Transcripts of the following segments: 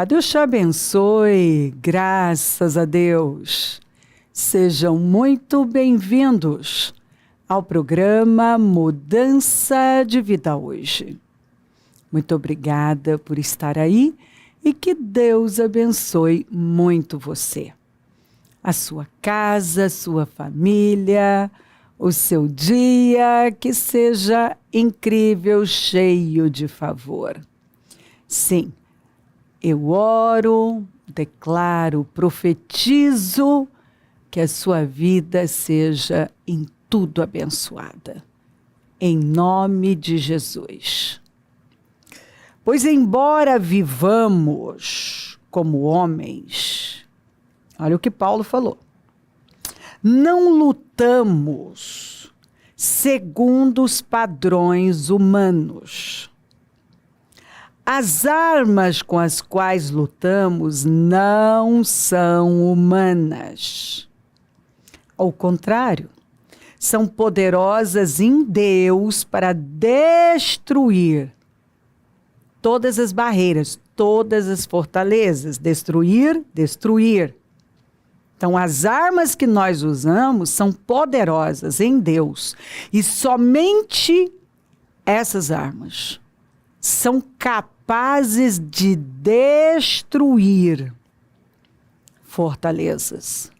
Deus te abençoe, graças a Deus. Sejam muito bem-vindos ao programa Mudança de Vida Hoje. Muito obrigada por estar aí e que Deus abençoe muito você. A sua casa, a sua família, o seu dia, que seja incrível, cheio de favor. Sim, eu oro, declaro, profetizo que a sua vida seja em tudo abençoada. Em nome de Jesus. Pois embora vivamos como homens, olha o que Paulo falou, não lutamos segundo os padrões humanos. As armas com as quais lutamos não são humanas. Ao contrário, são poderosas em Deus para destruir todas as barreiras, todas as fortalezas. Destruir. Então, as armas que nós usamos são poderosas em Deus. E somente essas armas são capazes de destruir fortalezas.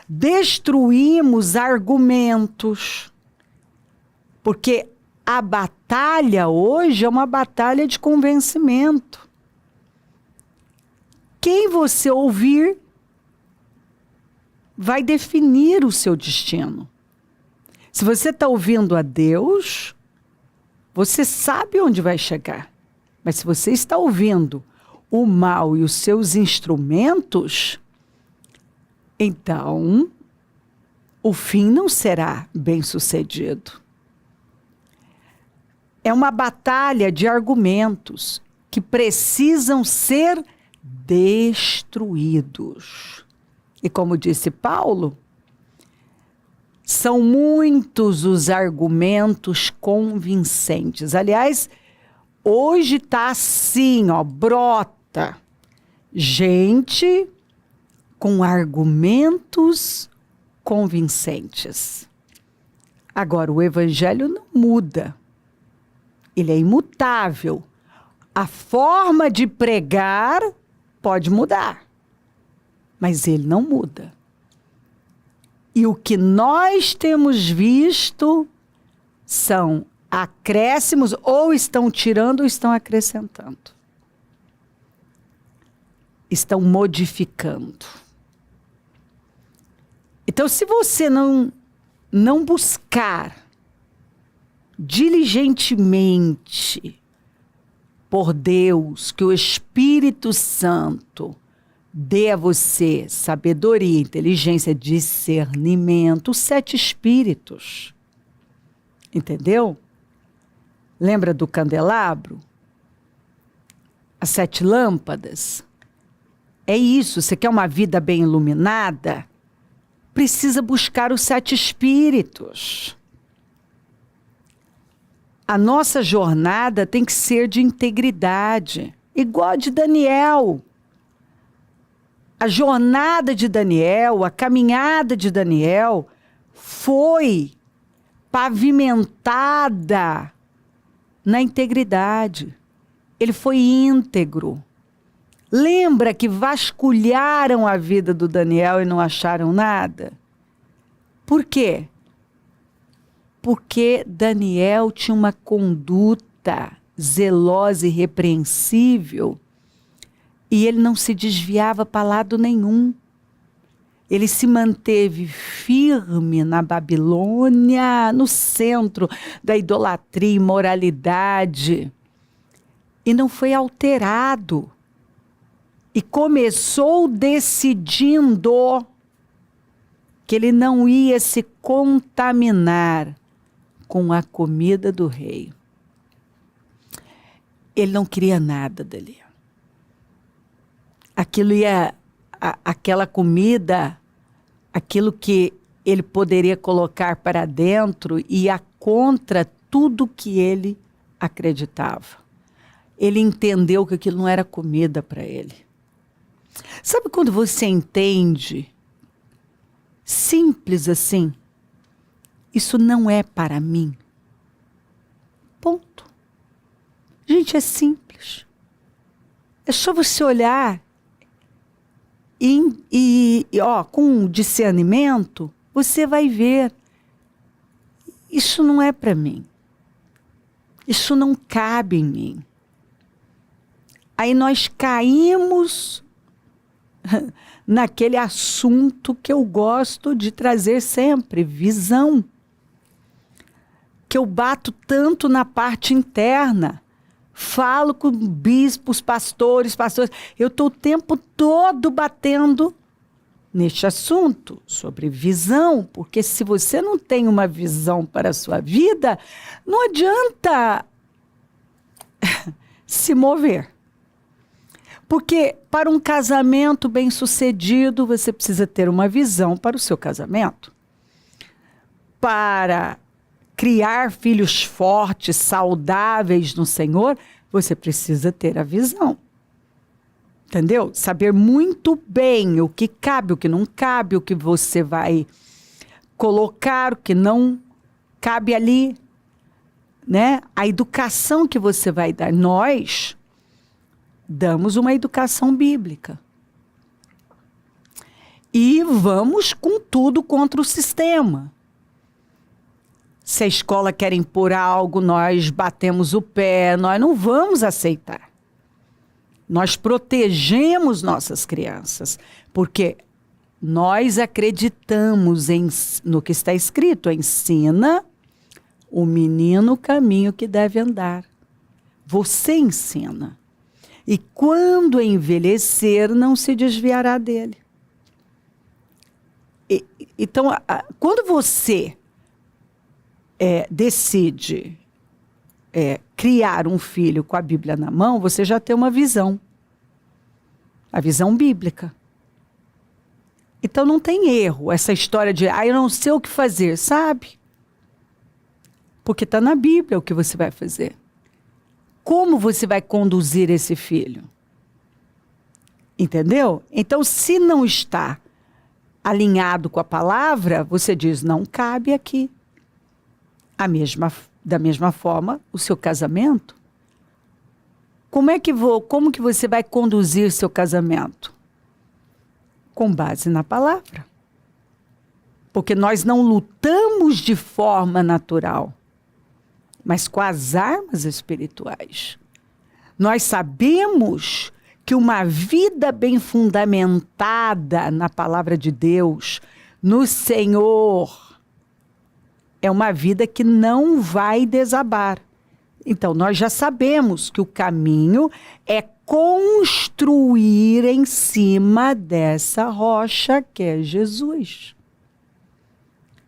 Destruímos argumentos, porque a batalha hoje é uma batalha de convencimento. Quem você ouvir vai definir o seu destino. Se você está ouvindo a Deus, você sabe onde vai chegar. Mas se você está ouvindo o mal e os seus instrumentos, então o fim não será bem-sucedido. É uma batalha de argumentos que precisam ser destruídos. E como disse Paulo, são muitos os argumentos convincentes. Aliás, hoje está assim, brota gente com argumentos convincentes. Agora, o evangelho não muda. Ele é imutável. A forma de pregar pode mudar, mas ele não muda. E o que nós temos visto são acréscimos, ou estão tirando ou estão acrescentando. Estão modificando. Então, se você não buscar diligentemente por Deus, que o Espírito Santo dê a você sabedoria, inteligência, discernimento, os 7 espíritos. Entendeu? Lembra do candelabro? As 7 lâmpadas? É isso, você quer uma vida bem iluminada? Precisa buscar os 7 espíritos. A nossa jornada tem que ser de integridade, igual a de Daniel. A jornada de Daniel, a caminhada de Daniel foi pavimentada na integridade. Ele foi íntegro. Lembra que vasculharam a vida do Daniel e não acharam nada? Por quê? Porque Daniel tinha uma conduta zelosa e repreensível e ele não se desviava para lado nenhum. Ele se manteve firme na Babilônia, no centro da idolatria e imoralidade, e não foi alterado. E começou decidindo que ele não ia se contaminar com a comida do rei. Ele não queria nada dali. Aquela comida, aquilo que ele poderia colocar para dentro, ia contra tudo que ele acreditava. Ele entendeu que aquilo não era comida para ele. Sabe quando você entende, simples assim, isso não é para mim? Ponto. Gente, é simples. É só você olhar e com discernimento, você vai ver. Isso não é para mim. Isso não cabe em mim. Aí nós caímos naquele assunto que eu gosto de trazer sempre, visão. Que eu bato tanto na parte interna. Falo com bispos, pastores. Eu estou o tempo todo batendo neste assunto sobre visão, porque se você não tem uma visão para a sua vida, não adianta se mover. Porque para um casamento bem-sucedido, você precisa ter uma visão para o seu casamento. Para criar filhos fortes, saudáveis no Senhor, você precisa ter a visão. Entendeu? Saber muito bem o que cabe, o que não cabe, o que você vai colocar, o que não cabe ali, né? A educação que você vai dar. Nós damos uma educação bíblica. E vamos com tudo contra o sistema. Se a escola quer impor algo, nós batemos o pé, nós não vamos aceitar. Nós protegemos nossas crianças, porque nós acreditamos no que está escrito. Ensina o menino o caminho que deve andar. Você ensina. E quando envelhecer, não se desviará dele. Então, quando você decide criar um filho com a Bíblia na mão, você já tem uma visão. A visão bíblica. Então não tem erro essa história de, eu não sei o que fazer, sabe? Porque está na Bíblia o que você vai fazer. Como você vai conduzir esse filho? Entendeu? Então, se não está alinhado com a palavra, você diz, não cabe aqui. Da mesma forma, o seu casamento. Como que você vai conduzir seu casamento? Com base na palavra. Porque nós não lutamos de forma natural, mas com as armas espirituais. Nós sabemos que uma vida bem fundamentada na palavra de Deus, no Senhor, é uma vida que não vai desabar. Então, nós já sabemos que o caminho é construir em cima dessa rocha que é Jesus.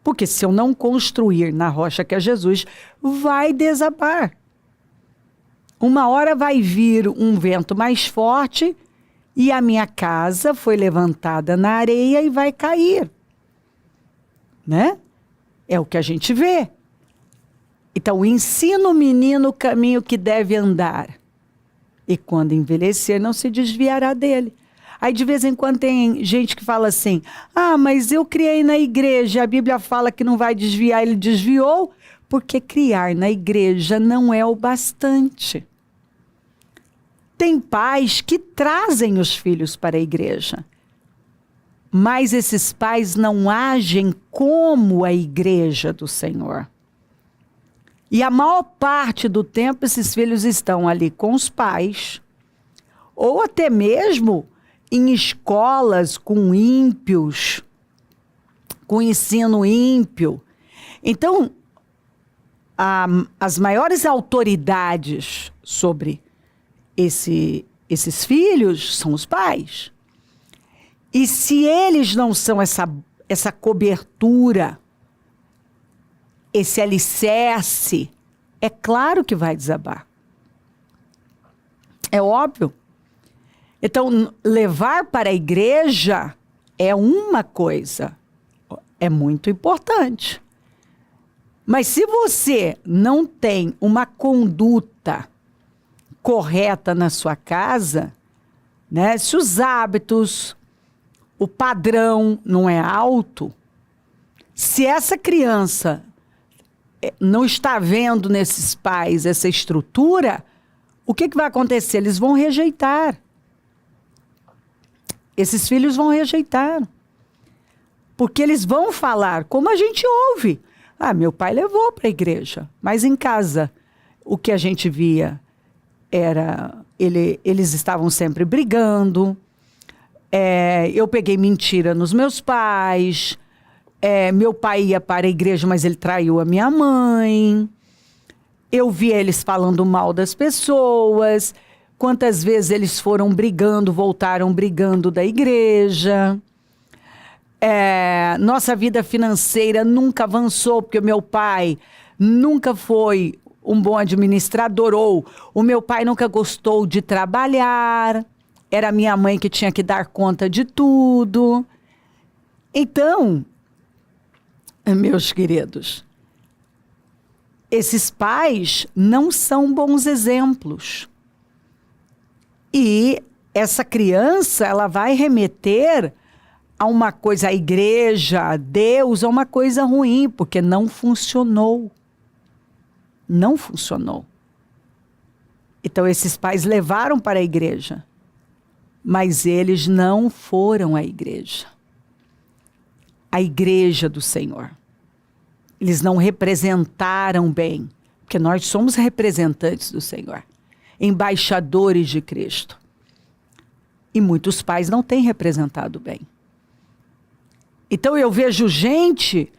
Porque se eu não construir na rocha que é Jesus, vai desabar. Uma hora vai vir um vento mais forte e a minha casa foi levantada na areia e vai cair. Né? É o que a gente vê. Então, ensina o menino o caminho que deve andar. E quando envelhecer, não se desviará dele. Aí, de vez em quando, tem gente que fala assim, mas eu criei na igreja, a Bíblia fala que não vai desviar, ele desviou, porque criar na igreja não é o bastante. Tem pais que trazem os filhos para a igreja, mas esses pais não agem como a igreja do Senhor. E a maior parte do tempo esses filhos estão ali com os pais, ou até mesmo em escolas com ímpios, com ensino ímpio. Então, as maiores autoridades sobre esses filhos são os pais. E se eles não são essa cobertura, esse alicerce, é claro que vai desabar. É óbvio. Então, levar para a igreja é uma coisa, é muito importante. Mas se você não tem uma conduta correta na sua casa, né? Se os hábitos, o padrão não é alto, se essa criança não está vendo nesses pais essa estrutura, o que vai acontecer? Eles vão rejeitar. Esses filhos vão rejeitar. Porque eles vão falar, como a gente ouve. Ah, meu pai levou para a igreja, mas em casa o que a gente via era, eles estavam sempre brigando, eu peguei mentira nos meus pais, meu pai ia para a igreja, mas ele traiu a minha mãe, eu via eles falando mal das pessoas, quantas vezes eles foram brigando, voltaram brigando da igreja. Nossa vida financeira nunca avançou, porque o meu pai nunca foi um bom administrador, ou o meu pai nunca gostou de trabalhar, era a minha mãe que tinha que dar conta de tudo. Então, meus queridos, esses pais não são bons exemplos. E essa criança, ela vai remeter a uma coisa, a igreja, a Deus, a uma coisa ruim, porque não funcionou. Não funcionou. Então, esses pais levaram para a igreja, mas eles não foram à igreja. A igreja do Senhor. Eles não representaram bem, porque nós somos representantes do Senhor, embaixadores de Cristo. E muitos pais não têm representado bem. Então, eu vejo gente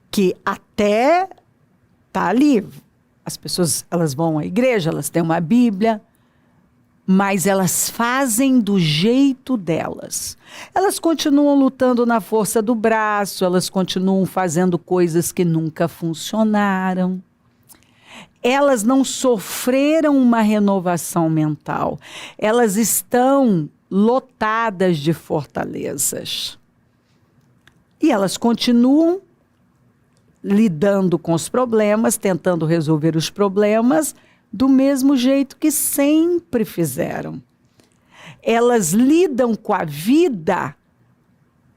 que até está ali. As pessoas, elas vão à igreja, elas têm uma Bíblia, mas elas fazem do jeito delas. Elas continuam lutando na força do braço, elas continuam fazendo coisas que nunca funcionaram. Elas não sofreram uma renovação mental. Elas estão lotadas de fortalezas. E elas continuam lidando com os problemas, tentando resolver os problemas do mesmo jeito que sempre fizeram. Elas lidam com a vida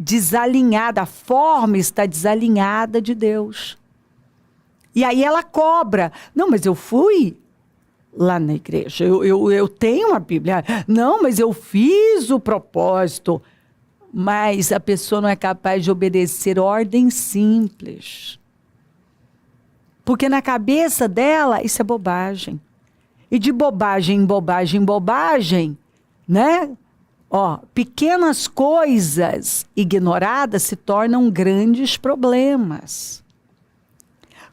desalinhada, a forma está desalinhada de Deus. E aí ela cobra. Não, mas eu fui lá na igreja, eu tenho uma Bíblia. Não, mas eu fiz o propósito. Mas a pessoa não é capaz de obedecer ordens simples. Porque na cabeça dela, isso é bobagem. E de bobagem em bobagem em bobagem, né? Pequenas coisas ignoradas se tornam grandes problemas.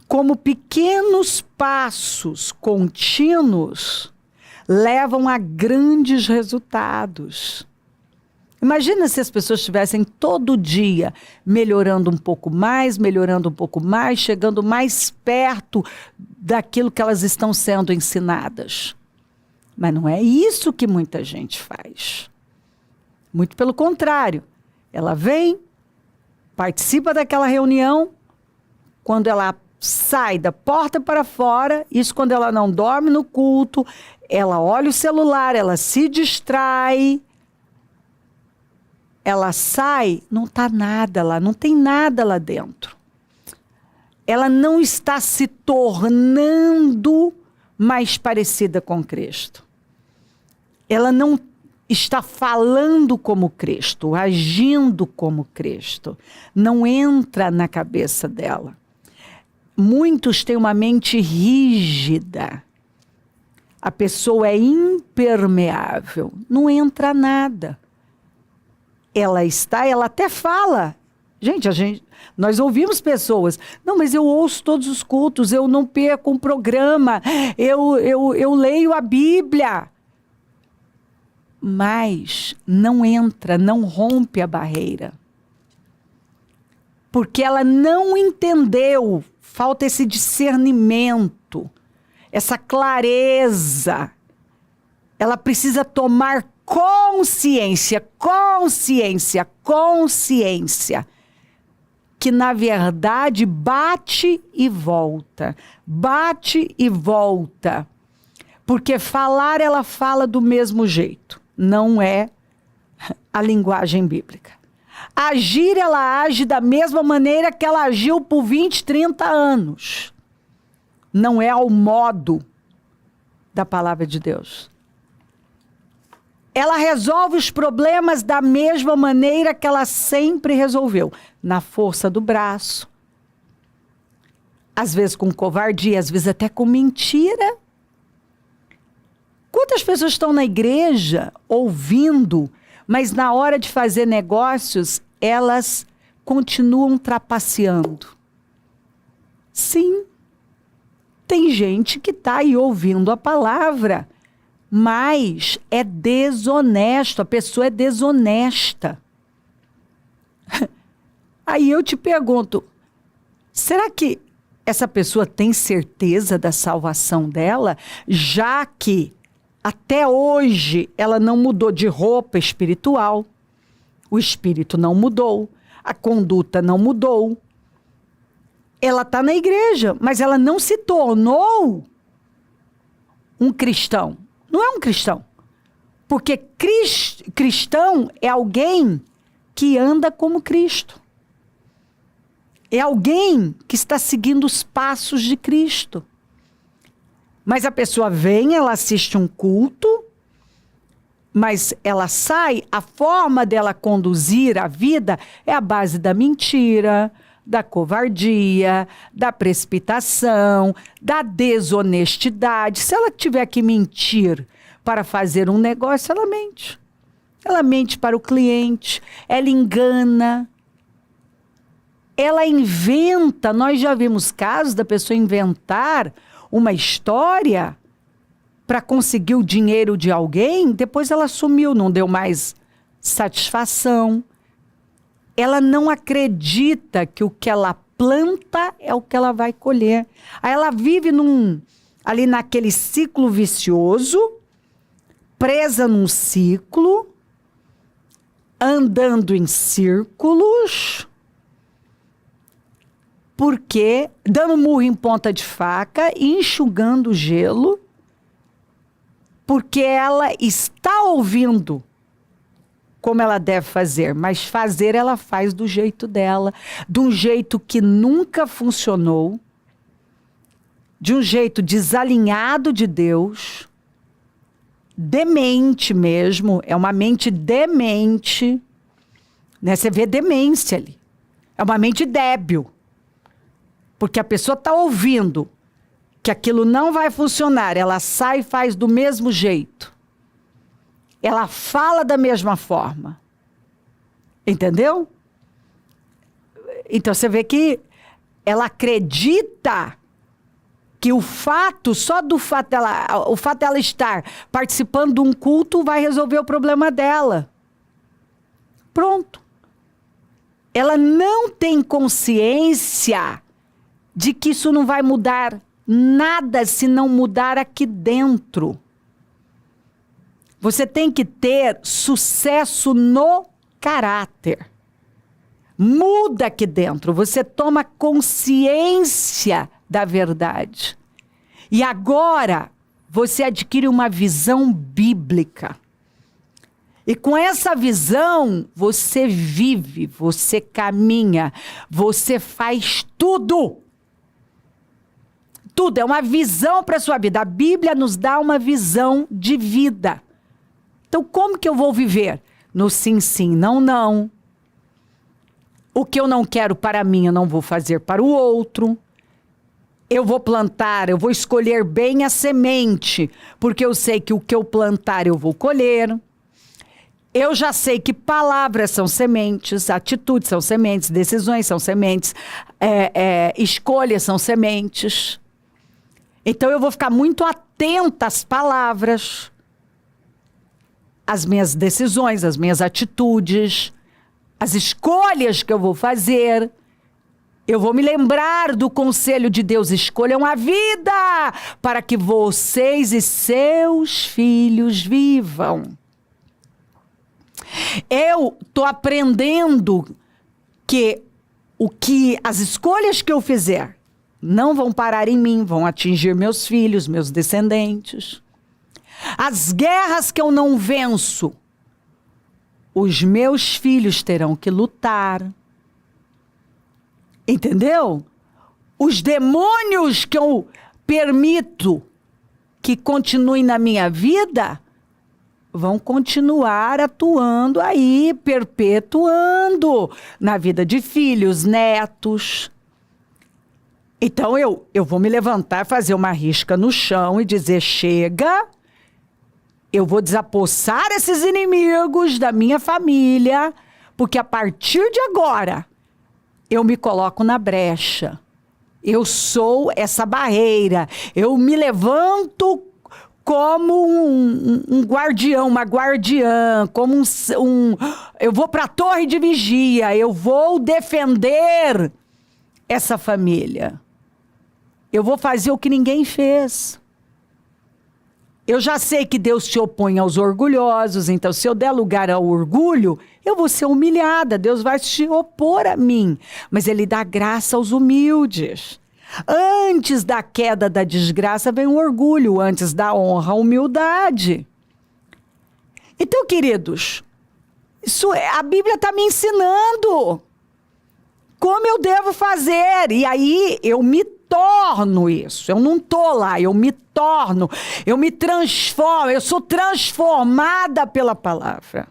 Como pequenos passos contínuos levam a grandes resultados. Imagina se as pessoas estivessem todo dia melhorando um pouco mais, chegando mais perto daquilo que elas estão sendo ensinadas. Mas não é isso que muita gente faz. Muito pelo contrário. Ela vem, participa daquela reunião, quando ela sai da porta para fora, isso quando ela não dorme no culto, ela olha o celular, ela se distrai, ela sai, não está nada lá, não tem nada lá dentro. Ela não está se tornando mais parecida com Cristo. Ela não está falando como Cristo, agindo como Cristo. Não entra na cabeça dela. Muitos têm uma mente rígida. A pessoa é impermeável, não entra nada. Ela até fala. Gente, nós ouvimos pessoas. Não, mas eu ouço todos os cultos, eu não perco um programa, eu leio a Bíblia. Mas não entra, não rompe a barreira. Porque ela não entendeu, falta esse discernimento, essa clareza. Ela precisa tomar consciência, que na verdade bate e volta, porque falar ela fala do mesmo jeito. não é a linguagem bíblica. Agir, ela age da mesma maneira que ela agiu por 20, 30 anos. Não é ao modo da palavra de Deus. Ela resolve os problemas da mesma maneira que ela sempre resolveu. Na força do braço. Às vezes com covardia, às vezes até com mentira. Quantas pessoas estão na igreja ouvindo, mas na hora de fazer negócios, elas continuam trapaceando? Sim, tem gente que está aí ouvindo a palavra, mas é desonesto, a pessoa é desonesta. Aí eu te pergunto, será que essa pessoa tem certeza da salvação dela, já que até hoje ela não mudou de roupa espiritual, o espírito não mudou, a conduta não mudou. Ela está na igreja, mas ela não se tornou um cristão. Não é um cristão. Porque cristão é alguém que anda como Cristo. É alguém que está seguindo os passos de Cristo. Mas a pessoa vem, ela assiste um culto, mas ela sai, a forma dela conduzir a vida é a base da mentira, da covardia, da precipitação, da desonestidade. Se ela tiver que mentir para fazer um negócio, ela mente. Ela mente para o cliente, ela engana, ela inventa. Nós já vimos casos da pessoa inventar uma história para conseguir o dinheiro de alguém, depois ela sumiu, não deu mais satisfação. Ela não acredita que o que ela planta é o que ela vai colher. Aí ela vive ali naquele ciclo vicioso, presa num ciclo, andando em círculos, porque dando murro em ponta de faca, enxugando gelo, porque ela está ouvindo como ela deve fazer, mas fazer ela faz do jeito dela, de um jeito que nunca funcionou, de um jeito desalinhado de Deus, demente mesmo, é uma mente demente, né? Você vê demência ali, é uma mente débil, porque a pessoa está ouvindo que aquilo não vai funcionar, ela sai e faz do mesmo jeito. Ela fala da mesma forma. Entendeu? Então você vê que ela acredita que o fato dela estar participando de um culto vai resolver o problema dela. Pronto. Ela não tem consciência de que isso não vai mudar nada se não mudar aqui dentro. Você tem que ter sucesso no caráter. Muda aqui dentro. Você toma consciência da verdade. E agora você adquire uma visão bíblica. E com essa visão, você vive, você caminha, você faz tudo. Tudo é uma visão para a sua vida. A Bíblia nos dá uma visão de vida. Então, como que eu vou viver? No sim, sim, não, não. O que eu não quero para mim, eu não vou fazer para o outro. Eu vou plantar, eu vou escolher bem a semente, porque eu sei que o que eu plantar eu vou colher. Eu já sei que palavras são sementes, atitudes são sementes, decisões são sementes, escolhas são sementes. Então, eu vou ficar muito atenta às palavras, as minhas decisões, as minhas atitudes, as escolhas que eu vou fazer. Eu vou me lembrar do conselho de Deus: escolham a vida para que vocês e seus filhos vivam. Eu estou aprendendo que as escolhas que eu fizer não vão parar em mim, vão atingir meus filhos, meus descendentes. As guerras que eu não venço, os meus filhos terão que lutar. Entendeu? Os demônios que eu permito que continuem na minha vida, vão continuar atuando aí, perpetuando na vida de filhos, netos. Então eu vou me levantar, fazer uma risca no chão e dizer, chega, eu vou desapossar esses inimigos da minha família, porque a partir de agora, eu me coloco na brecha. Eu sou essa barreira. Eu me levanto como um guardião, uma guardiã, como eu vou para a torre de vigia, eu vou defender essa família. Eu vou fazer o que ninguém fez. Eu já sei que Deus se opõe aos orgulhosos, então se eu der lugar ao orgulho, eu vou ser humilhada, Deus vai se opor a mim, mas Ele dá graça aos humildes. Antes da queda da desgraça vem o orgulho, antes da honra a humildade. Então, queridos, a Bíblia está me ensinando como eu devo fazer, e aí eu me torno isso, eu não estou lá, eu me torno, eu me transformo, eu sou transformada pela palavra.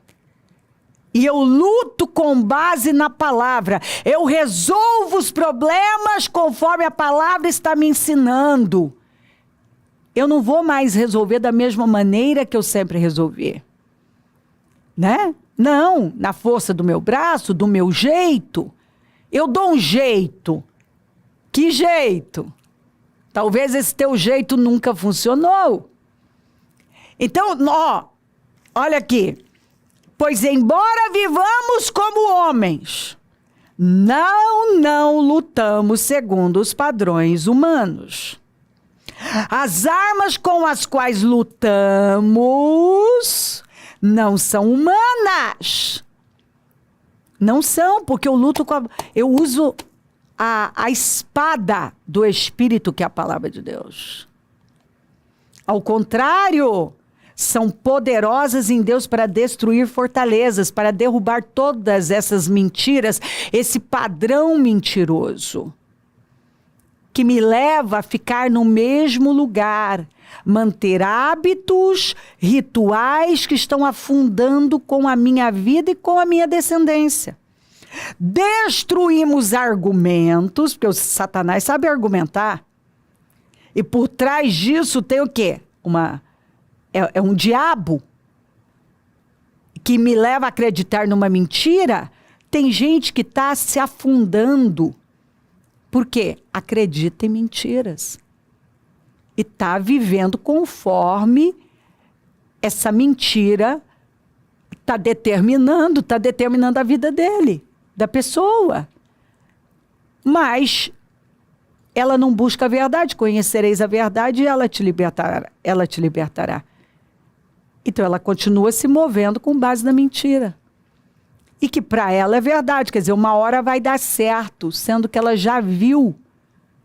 E eu luto com base na palavra. Eu resolvo os problemas conforme a palavra está me ensinando. Eu não vou mais resolver da mesma maneira que eu sempre resolvi. Né? Não, na força do meu braço, do meu jeito. Eu dou um jeito. Que jeito? Talvez esse teu jeito nunca funcionou. Então, olha aqui. Pois embora vivamos como homens, não lutamos segundo os padrões humanos. As armas com as quais lutamos não são humanas. Não são, porque eu uso a espada do Espírito, que é a palavra de Deus. Ao contrário, são poderosas em Deus para destruir fortalezas, para derrubar todas essas mentiras, esse padrão mentiroso, que me leva a ficar no mesmo lugar, manter hábitos, rituais que estão afundando com a minha vida e com a minha descendência. Destruímos argumentos, porque o Satanás sabe argumentar, e por trás disso tem o quê? É um diabo que me leva a acreditar numa mentira. Tem gente que está se afundando. Por quê? Acredita em mentiras. E está vivendo conforme essa mentira está determinando a vida dele, da pessoa. Mas ela não busca a verdade. Conhecereis a verdade e ela te libertará. Então, ela continua se movendo com base na mentira. E que para ela é verdade. Quer dizer, uma hora vai dar certo, sendo que ela já viu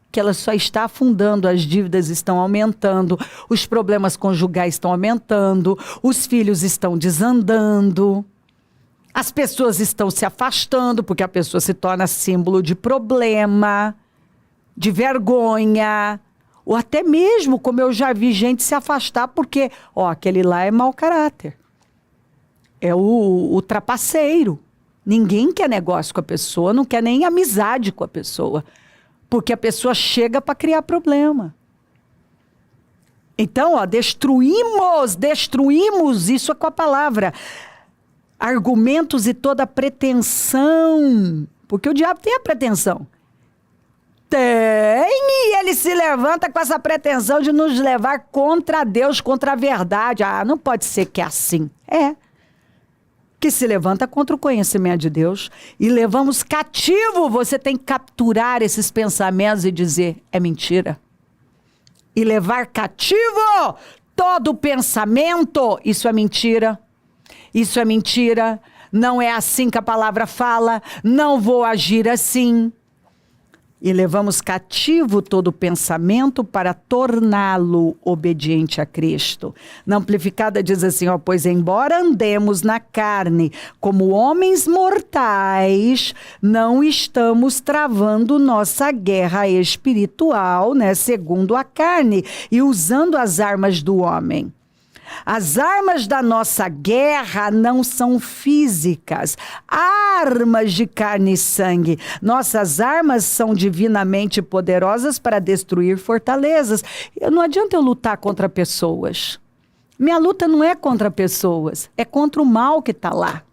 que ela só está afundando, as dívidas estão aumentando, os problemas conjugais estão aumentando, os filhos estão desandando, as pessoas estão se afastando, porque a pessoa se torna símbolo de problema, de vergonha, ou até mesmo, como eu já vi gente se afastar, porque, aquele lá é mau caráter. É o trapaceiro. Ninguém quer negócio com a pessoa, não quer nem amizade com a pessoa, porque a pessoa chega para criar problema. Então, destruímos isso com a palavra. Argumentos e toda pretensão, porque o diabo tem a pretensão. E ele se levanta com essa pretensão de nos levar contra Deus, contra a verdade. Não pode ser que é assim. Que se levanta contra o conhecimento de Deus e levamos cativo. Você tem que capturar esses pensamentos e dizer, é mentira. E levar cativo todo pensamento, isso é mentira. Isso é mentira. Não é assim que a palavra fala. Não vou agir assim. E levamos cativo todo pensamento para torná-lo obediente a Cristo. Na Amplificada diz assim, ó, pois embora andemos na carne como homens mortais, não estamos travando nossa guerra espiritual, né, segundo a carne, e usando as armas do homem. As armas da nossa guerra não são físicas, armas de carne e sangue. Nossas armas são divinamente poderosas para destruir fortalezas. Não adianta eu lutar contra pessoas. Minha luta não é contra pessoas, é contra o mal que está lá.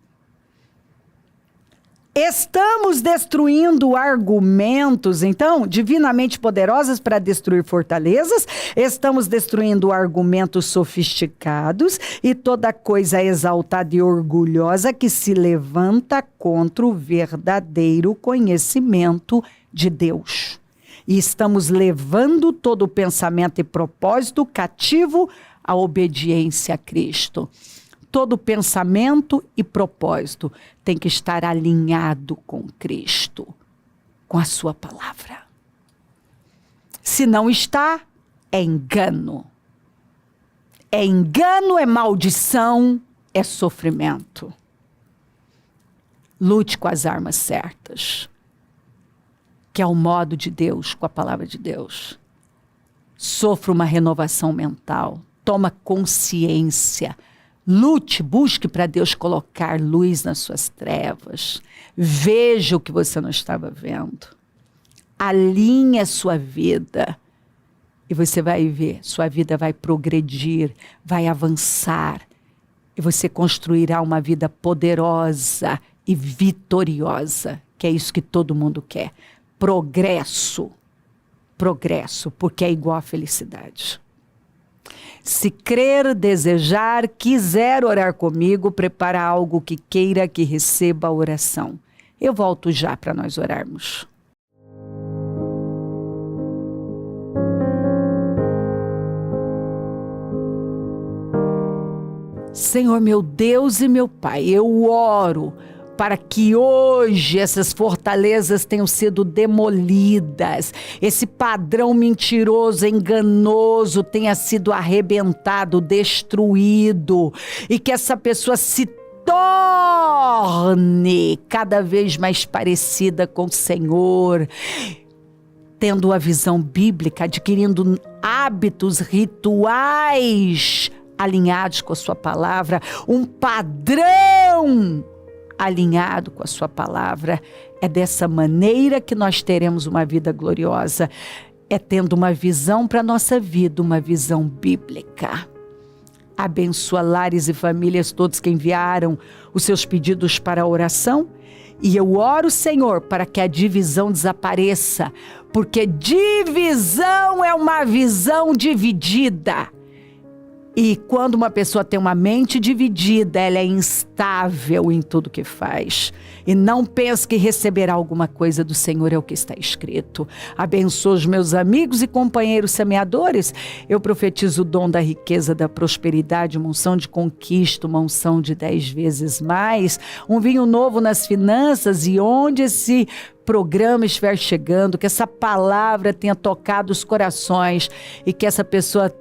Estamos destruindo argumentos, então, divinamente poderosas para destruir fortalezas. Estamos destruindo argumentos sofisticados e toda coisa exaltada e orgulhosa que se levanta contra o verdadeiro conhecimento de Deus. E estamos levando todo pensamento e propósito cativo à obediência a Cristo. Todo pensamento e propósito tem que estar alinhado com Cristo, com a sua palavra. Se não está, é engano. É engano, é maldição, é sofrimento. Lute com as armas certas, que é o modo de Deus, com a palavra de Deus. Sofra uma renovação mental, toma consciência. Lute, busque para Deus colocar luz nas suas trevas. Veja o que você não estava vendo. Alinhe a sua vida. E você vai ver, sua vida vai progredir, vai avançar. E você construirá uma vida poderosa e vitoriosa, que é isso que todo mundo quer. Progresso. Progresso, porque é igual a felicidade. Se crer, desejar, quiser orar comigo, prepara algo que queira que receba a oração. Eu volto já para nós orarmos. Senhor, meu Deus e meu Pai, eu oro para que hoje essas fortalezas tenham sido demolidas, esse padrão mentiroso, enganoso tenha sido arrebentado, destruído, e que essa pessoa se torne cada vez mais parecida com o Senhor, tendo a visão bíblica, adquirindo hábitos, rituais alinhados com a sua palavra, um padrão alinhado com a sua palavra. É dessa maneira que nós teremos uma vida gloriosa. É tendo uma visão para a nossa vida, uma visão bíblica. Abençoa lares e famílias, todos que enviaram os seus pedidos para a oração. E eu oro, Senhor, para que a divisão desapareça, porque divisão é uma visão dividida. E quando uma pessoa tem uma mente dividida, ela é instável em tudo que faz. E não pense que receberá alguma coisa do Senhor, é o que está escrito. Abençoa os meus amigos e companheiros semeadores. Eu profetizo o dom da riqueza, da prosperidade, uma unção de conquista, uma unção de 10 vezes mais, um vinho novo nas finanças, e onde esse programa estiver chegando, que essa palavra tenha tocado os corações e que essa pessoa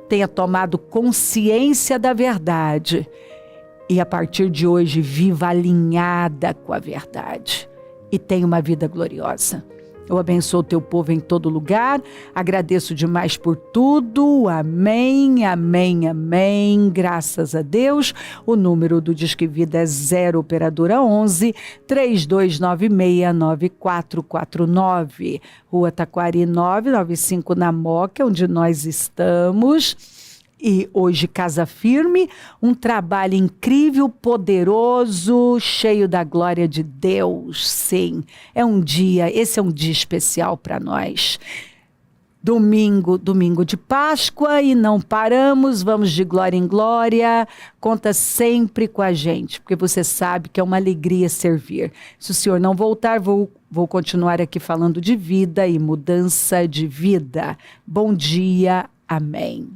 tenha tomado consciência da verdade e a partir de hoje viva alinhada com a verdade e tenha uma vida gloriosa. Eu abençoo o teu povo em todo lugar, agradeço demais por tudo, amém, amém, amém, graças a Deus. O número do Disque Vida é 0 operadora 11 32969449, Rua Taquari 995 na Moca, onde nós estamos. E hoje Casa Firme, um trabalho incrível, poderoso, cheio da glória de Deus. Sim, esse é um dia especial para nós. Domingo de Páscoa e não paramos, vamos de glória em glória. Conta sempre com a gente, porque você sabe que é uma alegria servir. Se o Senhor não voltar, vou continuar aqui falando de vida e mudança de vida. Bom dia, amém.